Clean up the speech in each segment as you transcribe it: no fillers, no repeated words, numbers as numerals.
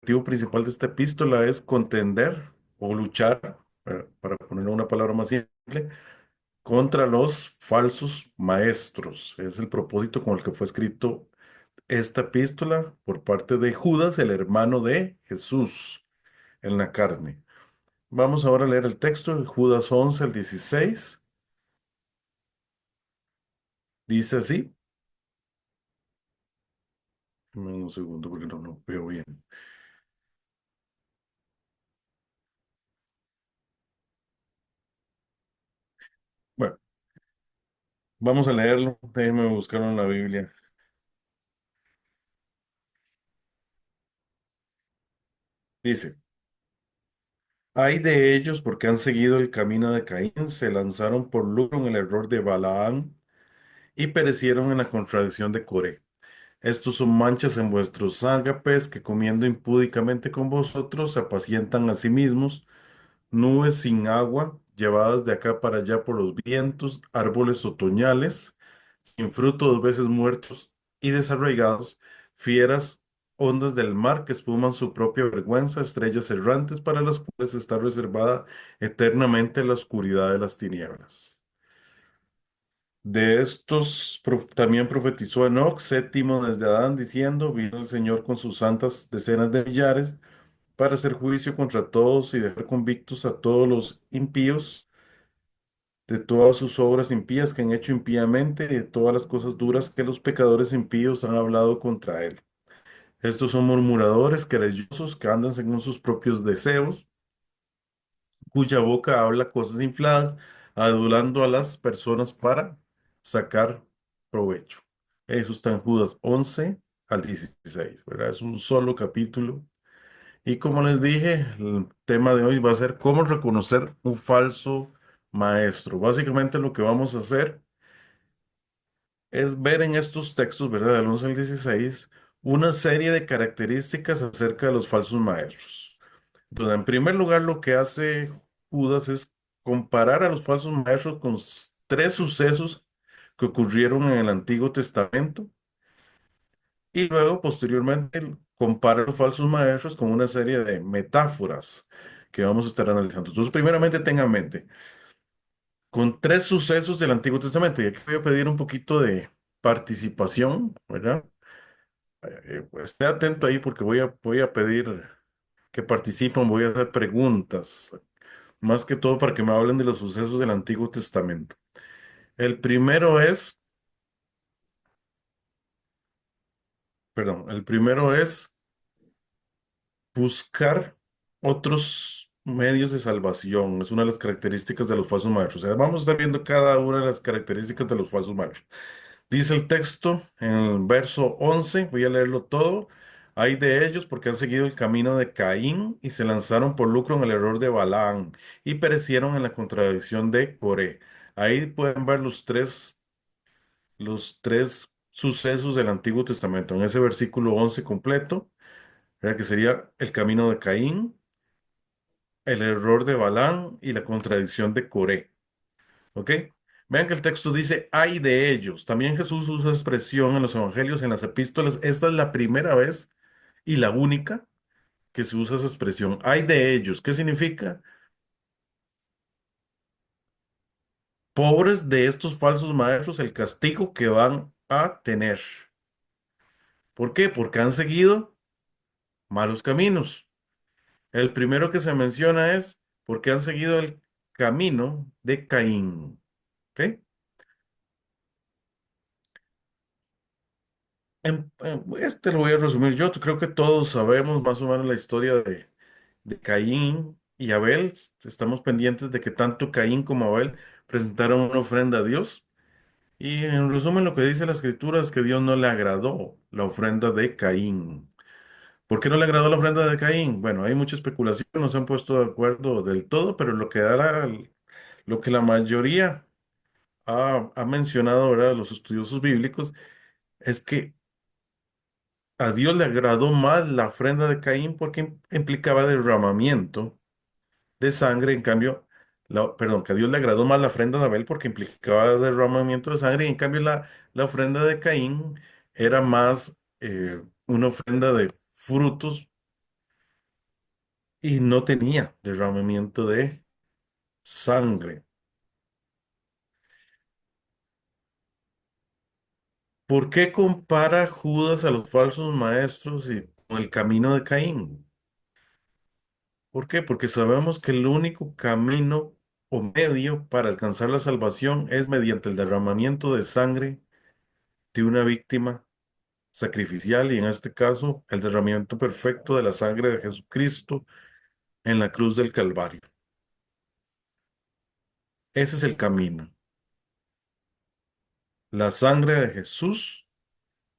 objetivo principal de esta epístola es contender o luchar, para poner una palabra más simple, contra los falsos maestros. Es el propósito con el que fue escrito esta epístola por parte de Judas, el hermano de Jesús en la carne. Vamos ahora a leer el texto de Judas 11 al 16. Dice así. Dame un segundo porque no lo veo bien. Bueno, vamos a leerlo. Déjenme buscarlo en la Biblia. Dice, hay de ellos porque han seguido el camino de Caín, se lanzaron por lucro en el error de Balaán y perecieron en la contradicción de Coré. Estos son manchas en vuestros ágapes que comiendo impúdicamente con vosotros se apacientan a sí mismos, nubes sin agua, llevadas de acá para allá por los vientos, árboles otoñales, sin fruto, dos veces muertos y desarraigados, fieras, ondas del mar que espuman su propia vergüenza, estrellas errantes para las cuales está reservada eternamente la oscuridad de las tinieblas. De estos también profetizó Enoc, séptimo desde Adán, diciendo, vino el Señor con sus santas decenas de millares para hacer juicio contra todos y dejar convictos a todos los impíos de todas sus obras impías que han hecho impíamente y de todas las cosas duras que los pecadores impíos han hablado contra él. Estos son murmuradores, querellosos, que andan según sus propios deseos, cuya boca habla cosas infladas, adulando a las personas para sacar provecho. Eso está en Judas 11 al 16, ¿verdad? Es un solo capítulo. Y como les dije, el tema de hoy va a ser cómo reconocer un falso maestro. Básicamente lo que vamos a hacer es ver en estos textos, ¿verdad? Del 11 al 16, una serie de características acerca de los falsos maestros. Entonces, en primer lugar, lo que hace Judas es comparar a los falsos maestros con tres sucesos que ocurrieron en el Antiguo Testamento y luego, posteriormente, él compara a los falsos maestros con una serie de metáforas que vamos a estar analizando. Entonces, primeramente, tenga en mente, con tres sucesos del Antiguo Testamento, y aquí voy a pedir un poquito de participación, ¿verdad? Pues, esté atento ahí porque voy a pedir que participen, voy a hacer preguntas, más que todo para que me hablen de los sucesos del Antiguo Testamento. El primero es, perdón, el primero es buscar otros medios de salvación. Es una de las características de los falsos maestros. O sea, vamos a estar viendo cada una de las características de los falsos maestros. Dice el texto en el verso 11, voy a leerlo todo. Hay de ellos porque han seguido el camino de Caín y se lanzaron por lucro en el error de Balaán y perecieron en la contradicción de Coré. Ahí pueden ver los tres sucesos del Antiguo Testamento. En ese versículo 11 completo, ¿verdad? Que sería el camino de Caín, el error de Balaam y la contradicción de Coré. ¿Ok? Vean que el texto dice, hay de ellos. También Jesús usa expresión en los evangelios, en las epístolas. Esta es la primera vez y la única que se usa esa expresión. Hay de ellos. ¿Qué significa? Pobres de estos falsos maestros, el castigo que van a tener. ¿Por qué? Porque han seguido malos caminos. El primero que se menciona es porque han seguido el camino de Caín. ¿Ok? Este lo voy a resumir yo. Creo que todos sabemos más o menos la historia de Caín y Abel. Estamos pendientes de que tanto Caín como Abel presentaron una ofrenda a Dios. Y en resumen, lo que dice la escritura es que Dios no le agradó la ofrenda de Caín. ¿Por qué no le agradó la ofrenda de Caín? Bueno, hay mucha especulación, no se han puesto de acuerdo del todo, pero lo que la mayoría ha mencionado, ¿verdad? Los estudiosos bíblicos, es que a Dios le agradó más la ofrenda de Caín porque implicaba derramamiento de sangre. En cambio, perdón, que a Dios le agradó más la ofrenda de Abel porque implicaba derramamiento de sangre. Y en cambio, la ofrenda de Caín era más una ofrenda de frutos y no tenía derramamiento de sangre. ¿Por qué compara Judas a los falsos maestros y con el camino de Caín? ¿Por qué? Porque sabemos que el único camino o medio para alcanzar la salvación es mediante el derramamiento de sangre de una víctima sacrificial y en este caso el derramamiento perfecto de la sangre de Jesucristo en la cruz del Calvario. Ese es el camino. La sangre de Jesús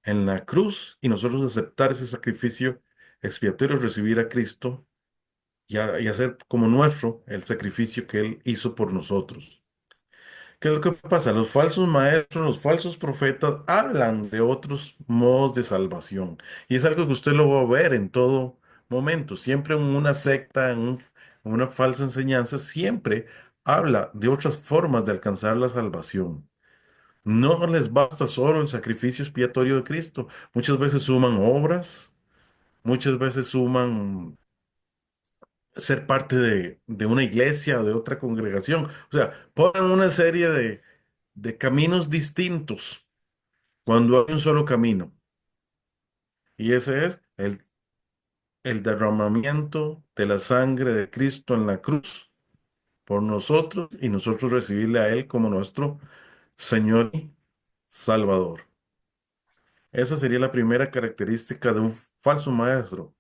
en la cruz y nosotros aceptar ese sacrificio expiatorio, recibir a Cristo y hacer como nuestro el sacrificio que Él hizo por nosotros. ¿Qué es lo que pasa? Los falsos maestros, los falsos profetas hablan de otros modos de salvación. Y es algo que usted lo va a ver en todo momento. Siempre en una secta, en una falsa enseñanza, siempre habla de otras formas de alcanzar la salvación. No les basta solo el sacrificio expiatorio de Cristo. Muchas veces suman obras, muchas veces suman ser parte de una iglesia o de otra congregación. O sea, ponen una serie de caminos distintos cuando hay un solo camino. Y ese es el derramamiento de la sangre de Cristo en la cruz por nosotros y nosotros recibirle a Él como nuestro Señor y Salvador. Esa sería la primera característica de un falso maestro.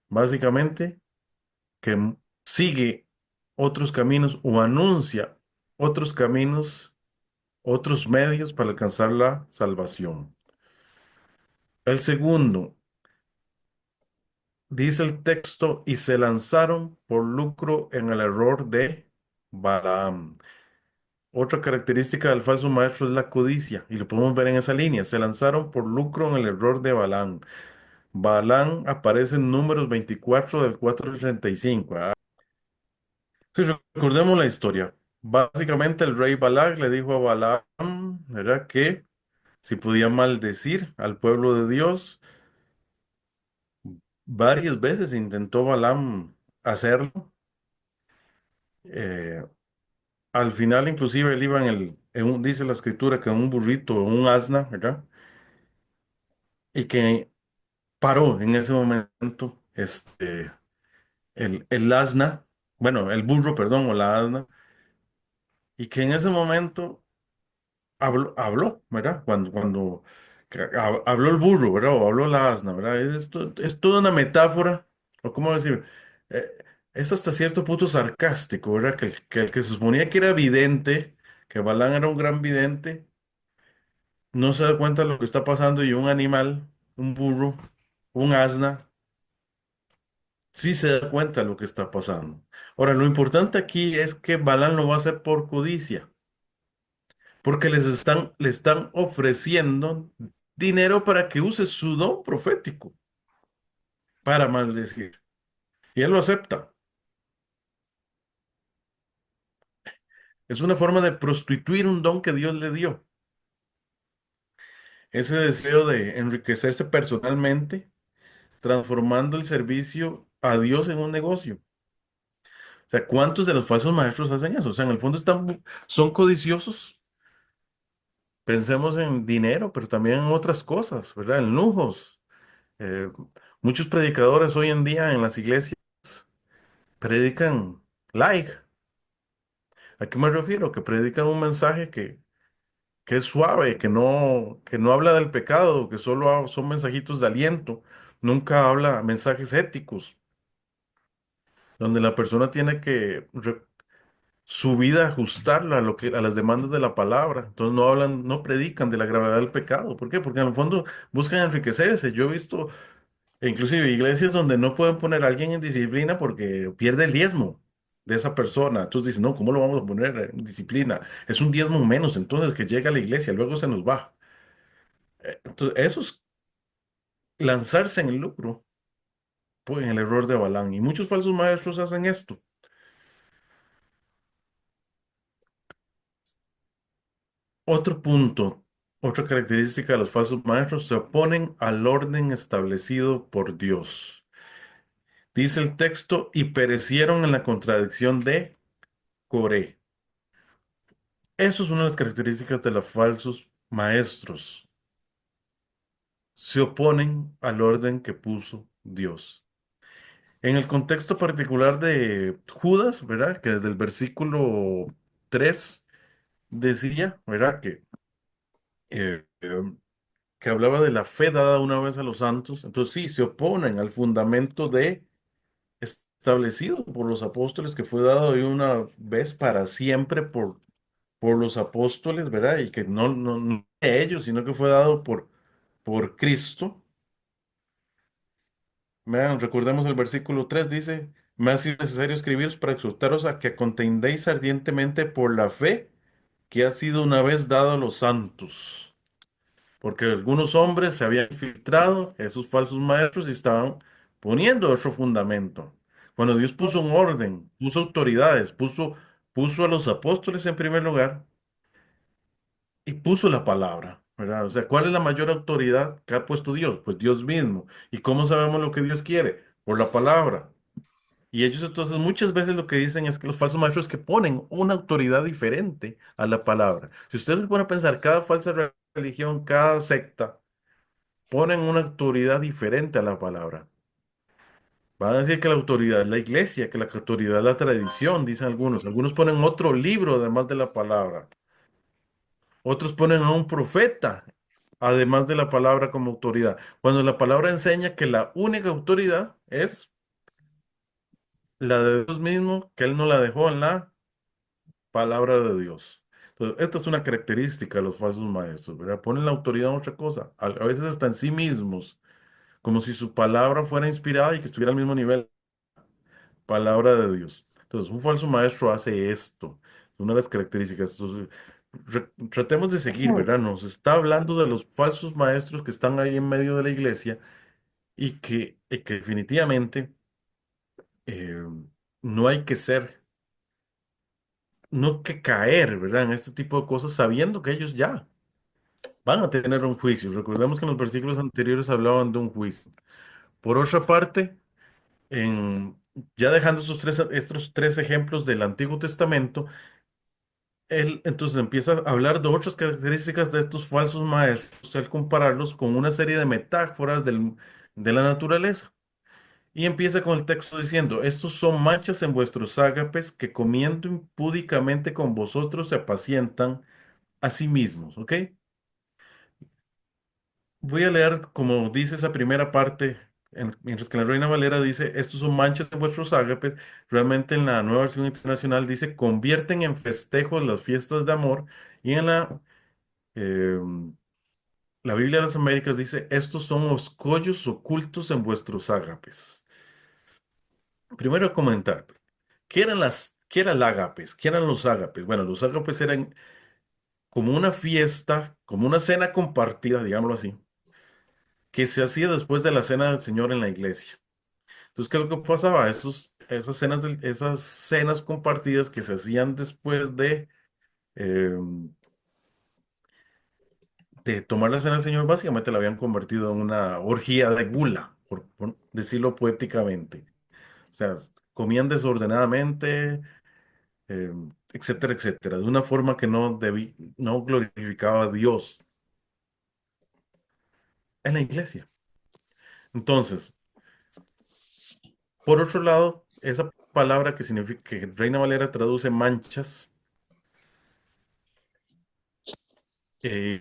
Básicamente, que sigue otros caminos o anuncia otros caminos, otros medios para alcanzar la salvación. El segundo, dice el texto, y se lanzaron por lucro en el error de Balaam. Otra característica del falso maestro es la codicia, y lo podemos ver en esa línea. Se lanzaron por lucro en el error de Balaam. Balaam aparece en Números 24 del 4 al 35. Sí, recordemos la historia. Básicamente el rey Balac le dijo a Balaam, ¿verdad? Que si podía maldecir al pueblo de Dios, varias veces intentó Balaam hacerlo. Eh, Al final, inclusive, él iba dice la escritura que en un burrito, en un asna, ¿verdad? Y que paró en ese momento, el asna, bueno, el burro, perdón, o la asna, y que en ese momento habló, ¿verdad? Habló el burro, ¿verdad? O habló la asna, ¿verdad? Es toda una metáfora, o cómo decir, eh, es hasta cierto punto sarcástico, ¿verdad? Que se suponía que era vidente, que Balán era un gran vidente, no se da cuenta de lo que está pasando y un animal, un burro, un asna, sí se da cuenta de lo que está pasando. Ahora, lo importante aquí es que Balán lo va a hacer por codicia. Porque le están ofreciendo dinero para que use su don profético para maldecir. Y él lo acepta. Es una forma de prostituir un don que Dios le dio. Ese deseo de enriquecerse personalmente, transformando el servicio a Dios en un negocio. O sea, ¿cuántos de los falsos maestros hacen eso? O sea, en el fondo son codiciosos. Pensemos en dinero, pero también en otras cosas, ¿verdad? En lujos. Eh, Muchos predicadores hoy en día en las iglesias predican like. ¿A qué me refiero? Que predican un mensaje que es suave, que no habla del pecado, que solo son mensajitos de aliento. Nunca habla mensajes éticos, donde la persona tiene que su vida ajustarla a las demandas de la palabra. Entonces no hablan, no predican de la gravedad del pecado. ¿Por qué? Porque en el fondo buscan enriquecerse. Yo he visto inclusive iglesias donde no pueden poner a alguien en disciplina porque pierde el diezmo de esa persona. Entonces dicen, no, ¿cómo lo vamos a poner en disciplina? Es un diezmo menos, entonces que llega a la iglesia, luego se nos va. Entonces, eso es lanzarse en el lucro, pues en el error de Balán. Y muchos falsos maestros hacen esto. Otro punto, otra característica de los falsos maestros, se oponen al orden establecido por Dios. Dice el texto, y perecieron en la contradicción de Coré. Eso es una de las características de los falsos maestros. Se oponen al orden que puso Dios. En el contexto particular de Judas, ¿verdad? Que desde el versículo 3 decía, ¿verdad? Eh, eh, que hablaba de la fe dada una vez a los santos. Entonces sí, se oponen al fundamento de establecido por los apóstoles que fue dado de una vez para siempre por los apóstoles, ¿verdad? Y que no de ellos, sino que fue dado por Cristo. Vean, recordemos el versículo 3 dice, me ha sido necesario escribiros para exhortaros a que contendéis ardientemente por la fe que ha sido una vez dada a los santos. Porque algunos hombres se habían infiltrado, esos falsos maestros, y estaban poniendo otro fundamento. Cuando Dios puso un orden, puso autoridades, puso a los apóstoles en primer lugar y puso la palabra, ¿verdad? O sea, ¿cuál es la mayor autoridad que ha puesto Dios? Pues Dios mismo. ¿Y cómo sabemos lo que Dios quiere? Por la palabra. Y ellos entonces muchas veces lo que dicen es que los falsos maestros que ponen una autoridad diferente a la palabra. Si ustedes se ponen a pensar, cada falsa religión, cada secta, ponen una autoridad diferente a la palabra. Van a decir que la autoridad es la iglesia, que la autoridad es la tradición, dicen algunos. Algunos ponen otro libro además de la palabra. Otros ponen a un profeta además de la palabra como autoridad. Cuando la palabra enseña que la única autoridad es la de Dios mismo, que Él no la dejó en la palabra de Dios. Entonces, esta es una característica de los falsos maestros, ¿verdad? Ponen la autoridad en otra cosa, a veces hasta en sí mismos, como si su palabra fuera inspirada y que estuviera al mismo nivel, palabra de Dios. Entonces, un falso maestro hace esto, es una de las características. Entonces, tratemos de seguir, ¿verdad? Nos está hablando de los falsos maestros que están ahí en medio de la iglesia y que definitivamente eh, no hay que ser, no hay que caer, ¿verdad? En este tipo de cosas sabiendo que ellos ya van a tener un juicio. Recordemos que en los versículos anteriores hablaban de un juicio. Por otra parte, ya dejando estos tres ejemplos del Antiguo Testamento, él entonces empieza a hablar de otras características de estos falsos maestros, al compararlos con una serie de metáforas de la naturaleza. Y empieza con el texto diciendo, estos son manchas en vuestros ágapes que comiendo impúdicamente con vosotros se apacientan a sí mismos, ¿ok? Voy a leer como dice esa primera parte, mientras que la Reina Valera dice, estos son manchas en vuestros ágapes, realmente en la nueva versión internacional dice, convierten en festejos las fiestas de amor, y en eh, la Biblia de las Américas dice, estos son escollos ocultos en vuestros ágapes. Primero comentar, ¿qué era el ágapes? ¿Qué eran los ágapes? Bueno, los ágapes eran como una fiesta, como una cena compartida, digámoslo así, que se hacía después de la cena del Señor en la iglesia. Entonces, ¿qué es lo que pasaba? Esas cenas compartidas que se hacían después eh, de tomar la cena del Señor, básicamente la habían convertido en una orgía de gula, por decirlo poéticamente. O sea, comían desordenadamente, eh, etcétera, etcétera, de una forma que no glorificaba a Dios en la iglesia. Entonces, por otro lado, esa palabra que significa que Reina Valera traduce manchas,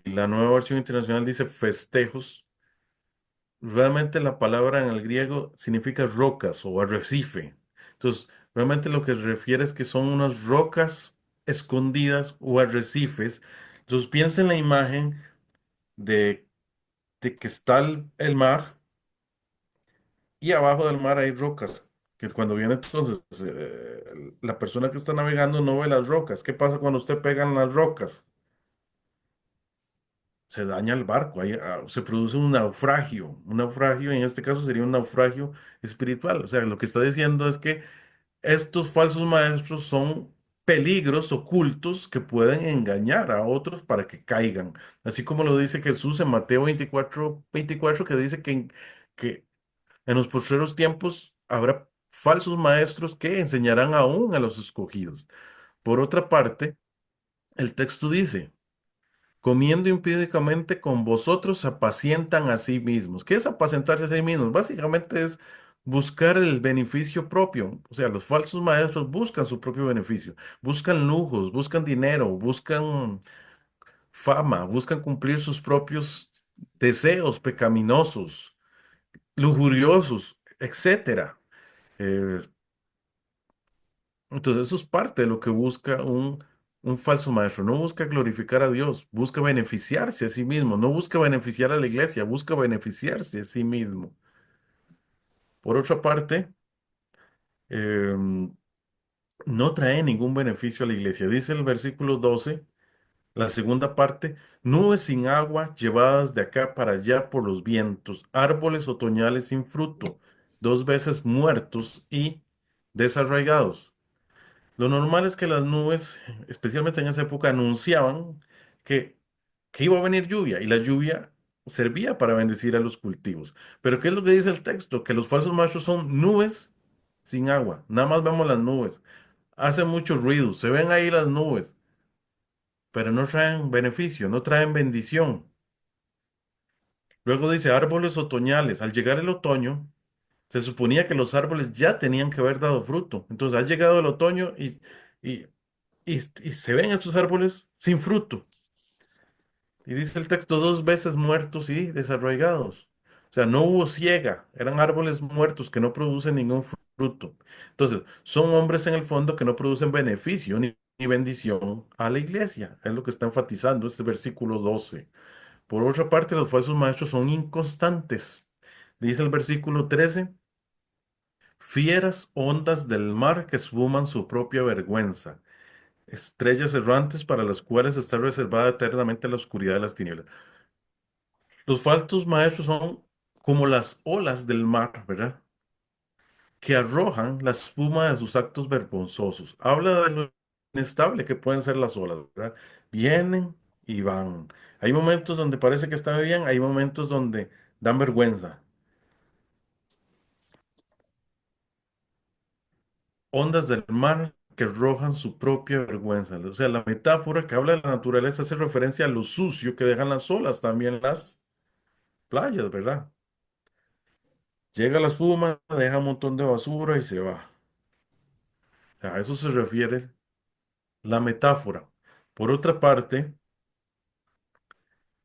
la nueva versión internacional dice festejos. Realmente la palabra en el griego significa rocas o arrecife. Entonces, realmente lo que refiere es que son unas rocas escondidas o arrecifes. Entonces, piensa en la imagen de, de que está el mar y abajo del mar hay rocas. Que es cuando viene entonces la persona que está navegando no ve las rocas. ¿Qué pasa cuando usted pega en las rocas? Se daña el barco, se produce un naufragio. Un naufragio en este caso sería un naufragio espiritual. O sea, lo que está diciendo es que estos falsos maestros son peligros ocultos que pueden engañar a otros para que caigan. Así como lo dice Jesús en Mateo 24 24 que dice que en los postreros tiempos habrá falsos maestros que enseñarán aún a los escogidos. Por otra parte, el texto dice, comiendo impídicamente con vosotros se apacientan a sí mismos. ¿Qué es apacentarse a sí mismos? Básicamente es buscar el beneficio propio. O sea, los falsos maestros buscan su propio beneficio, buscan lujos, buscan dinero, buscan fama, buscan cumplir sus propios deseos pecaminosos, lujuriosos, etcétera. Eh, entonces, eso es parte de lo que busca un falso maestro. No busca glorificar a Dios, busca beneficiarse a sí mismo. No busca beneficiar a la iglesia, busca beneficiarse a sí mismo. Por otra parte, no trae ningún beneficio a la iglesia. Dice el versículo 12, la segunda parte, nubes sin agua llevadas de acá para allá por los vientos, árboles otoñales sin fruto, dos veces muertos y desarraigados. Lo normal es que las nubes, especialmente en esa época, anunciaban que, que iba a venir lluvia y la lluvia servía para bendecir a los cultivos. Pero ¿qué es lo que dice el texto? Que los falsos maestros son nubes sin agua. Nada más vemos las nubes. Hacen mucho ruido, se ven ahí las nubes, pero no traen beneficio, no traen bendición. Luego dice árboles otoñales. Al llegar el otoño, se suponía que los árboles ya tenían que haber dado fruto. Entonces ha llegado el otoño y y se ven estos árboles sin fruto. Y dice el texto, dos veces muertos y desarraigados. O sea, no hubo siega, eran árboles muertos que no producen ningún fruto. Entonces, son hombres en el fondo que no producen beneficio ni bendición a la iglesia. Es lo que está enfatizando este versículo 12. Por otra parte, los falsos maestros son inconstantes. Dice el versículo 13, fieras ondas del mar que espuman su propia vergüenza, estrellas errantes para las cuales está reservada eternamente la oscuridad de las tinieblas. Los falsos maestros son como las olas del mar, ¿verdad? Que arrojan la espuma de sus actos vergonzosos. Habla de lo inestable que pueden ser las olas, ¿verdad? Vienen y van. Hay momentos donde parece que están bien, hay momentos donde dan vergüenza. Ondas del mar que arrojan su propia vergüenza. O sea, la metáfora que habla de la naturaleza hace referencia a lo sucio que dejan las olas, también las playas, ¿verdad? Llega la espuma, deja un montón de basura y se va. A eso se refiere la metáfora. Por otra parte,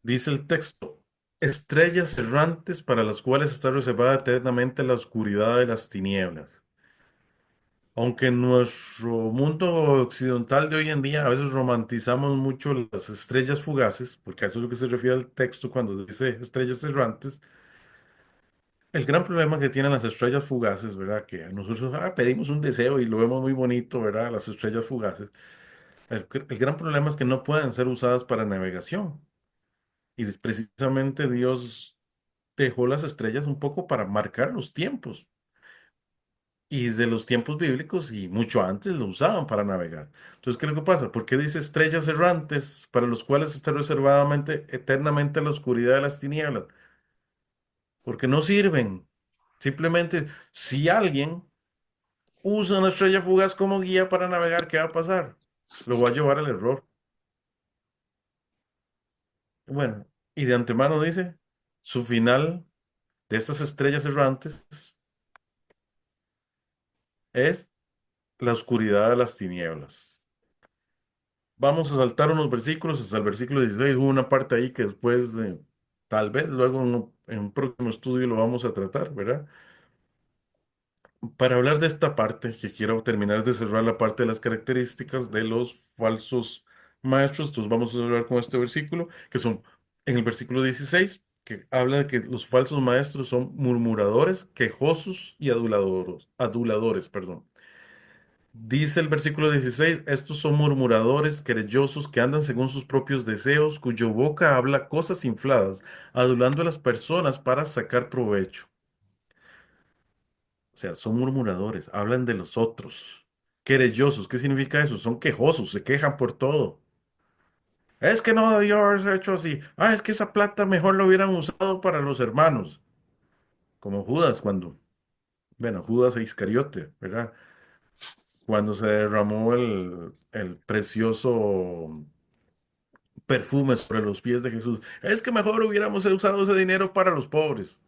dice el texto, estrellas errantes para las cuales está reservada eternamente la oscuridad de las tinieblas. Aunque en nuestro mundo occidental de hoy en día a veces romantizamos mucho las estrellas fugaces, porque a eso es lo que se refiere al texto cuando dice estrellas errantes, el gran problema que tienen las estrellas fugaces, ¿verdad? Que nosotros pedimos un deseo y lo vemos muy bonito, ¿verdad? Las estrellas fugaces. El gran problema es que no pueden ser usadas para navegación. Y precisamente Dios dejó las estrellas un poco para marcar los tiempos. Y desde los tiempos bíblicos y mucho antes lo usaban para navegar. Entonces, ¿qué es lo que pasa? ¿Por qué dice estrellas errantes para los cuales está reservadamente eternamente la oscuridad de las tinieblas? Porque no sirven. Simplemente, si alguien usa una estrella fugaz como guía para navegar, ¿qué va a pasar? Lo va a llevar al error. Bueno, y de antemano dice, su final de estas estrellas errantes es la oscuridad de las tinieblas. Vamos a saltar unos versículos hasta el versículo 16. Hubo una parte ahí que después, tal vez luego en un próximo estudio lo vamos a tratar, ¿verdad? Para hablar de esta parte, que quiero terminar de cerrar la parte de las características de los falsos maestros, entonces vamos a hablar con este versículo, que son en el versículo 16, que habla de que los falsos maestros son murmuradores, quejosos y aduladores, perdón. Dice el versículo 16, estos son murmuradores, querellosos, que andan según sus propios deseos, cuyo boca habla cosas infladas, adulando a las personas para sacar provecho. O sea, son murmuradores, hablan de los otros. Querellosos, ¿qué significa eso? Son quejosos, se quejan por todo. Es que no debió haberse hecho así. Ah, es que esa plata mejor lo hubieran usado para los hermanos. Como Judas cuando bueno, Judas e Iscariote, ¿verdad? Cuando se derramó el precioso perfume sobre los pies de Jesús. Es que mejor hubiéramos usado ese dinero para los pobres.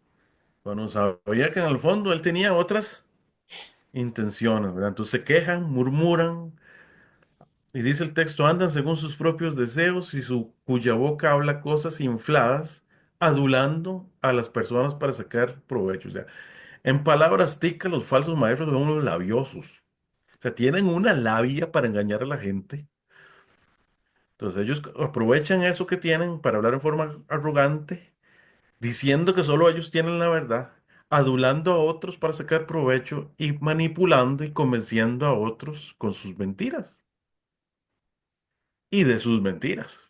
Bueno, sabía que en el fondo él tenía otras intenciones, ¿verdad? Entonces se quejan, murmuran, y dice el texto, andan según sus propios deseos y cuya boca habla cosas infladas, adulando a las personas para sacar provecho. O sea, en palabras ticas, los falsos maestros son unos labiosos. O sea, tienen una labia para engañar a la gente. Entonces ellos aprovechan eso que tienen para hablar en forma arrogante, diciendo que solo ellos tienen la verdad, adulando a otros para sacar provecho y manipulando y convenciendo a otros con sus mentiras y de sus mentiras.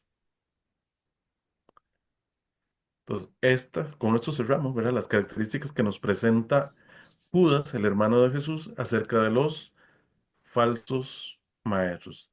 Entonces, con esto cerramos, ¿verdad? Las características que nos presenta Judas, el hermano de Jesús, acerca de los falsos maestros.